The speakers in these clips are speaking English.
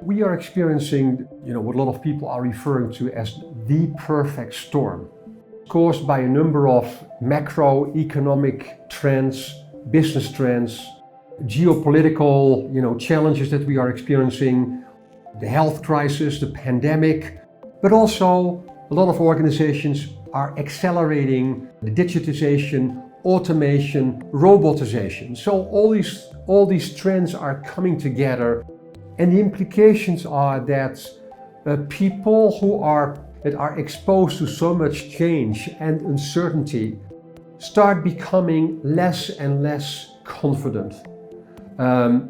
We are experiencing, what a lot of people are referring to as the perfect storm, caused by a number of macroeconomic trends, business trends, geopolitical, challenges that we are experiencing, the health crisis, the pandemic, but also a lot of organizations are accelerating the digitization, automation, robotization. So all these trends are coming together, and the implications are that people that are exposed to so much change and uncertainty start becoming less and less confident.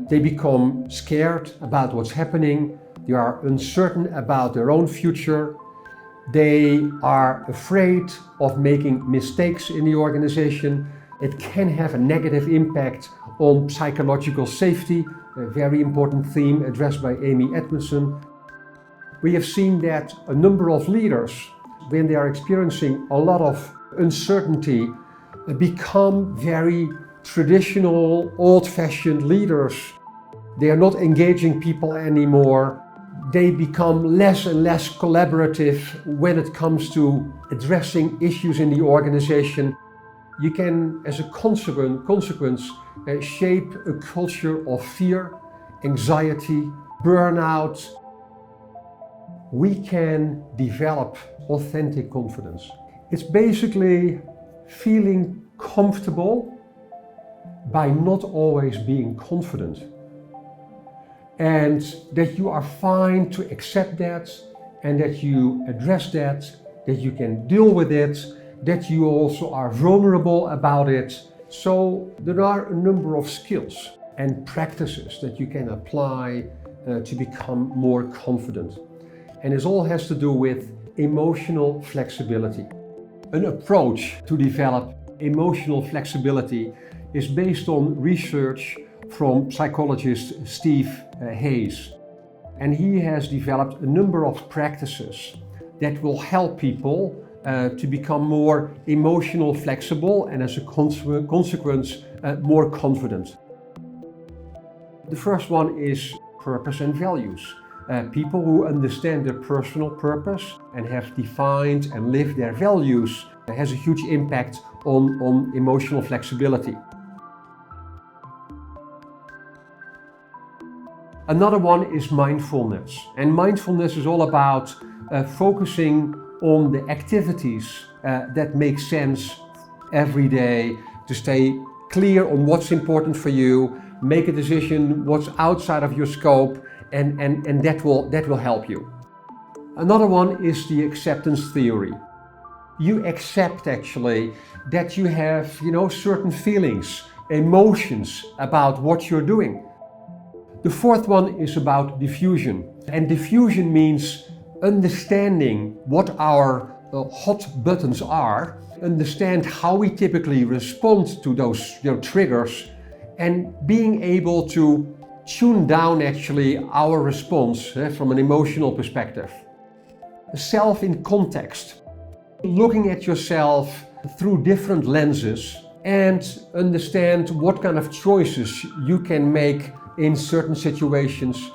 They become scared about what's happening. They are uncertain about their own future. They are afraid of making mistakes in the organization. It can have a negative impact on psychological safety, a very important theme addressed by Amy Edmondson. We have seen that a number of leaders, when they are experiencing a lot of uncertainty, become very traditional, old-fashioned leaders. They are not engaging people anymore. They become less and less collaborative when it comes to addressing issues in the organization. You can, as a consequence, shape a culture of fear, anxiety, burnout. We can develop authentic confidence. It's basically feeling comfortable by not always being confident. And that you are fine to accept that, and that you address that you can deal with it, that you also are vulnerable about it. So there are a number of skills and practices that you can apply to become more confident. And this all has to do with emotional flexibility. An approach to develop emotional flexibility is based on research from psychologist Steve Hayes. And he has developed a number of practices that will help people to become more emotional flexible and, as a consequence, more confident. The first one is purpose and values. People who understand their personal purpose and have defined and lived their values has a huge impact on emotional flexibility. Another one is mindfulness. And mindfulness is all about focusing on the activities that make sense every day, to stay clear on what's important for you, make a decision what's outside of your scope, and that will help you. Another one is the acceptance theory. You accept actually that you have, certain feelings, emotions about what you're doing. The fourth one is about diffusion. And diffusion means understanding what our hot buttons are, understand how we typically respond to those triggers, and being able to tune down actually our response from an emotional perspective. Self in context. Looking at yourself through different lenses and understand what kind of choices you can make in certain situations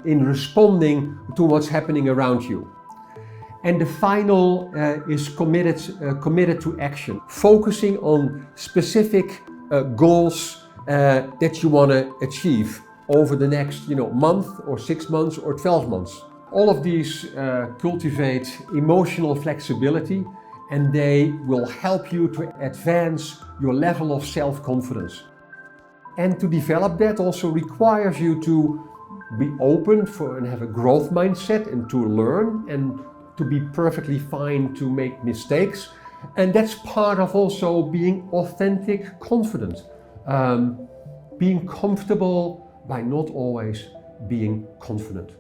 in responding to what's happening around you. And the final is committed to action, focusing on specific goals that you want to achieve over the next month or 6 months or 12 months. All of these cultivate emotional flexibility, and they will help you to advance your level of self-confidence. And to develop that also requires you to be open and have a growth mindset and to learn and to be perfectly fine to make mistakes. And that's part of also being authentic, confident. Being comfortable by not always being confident.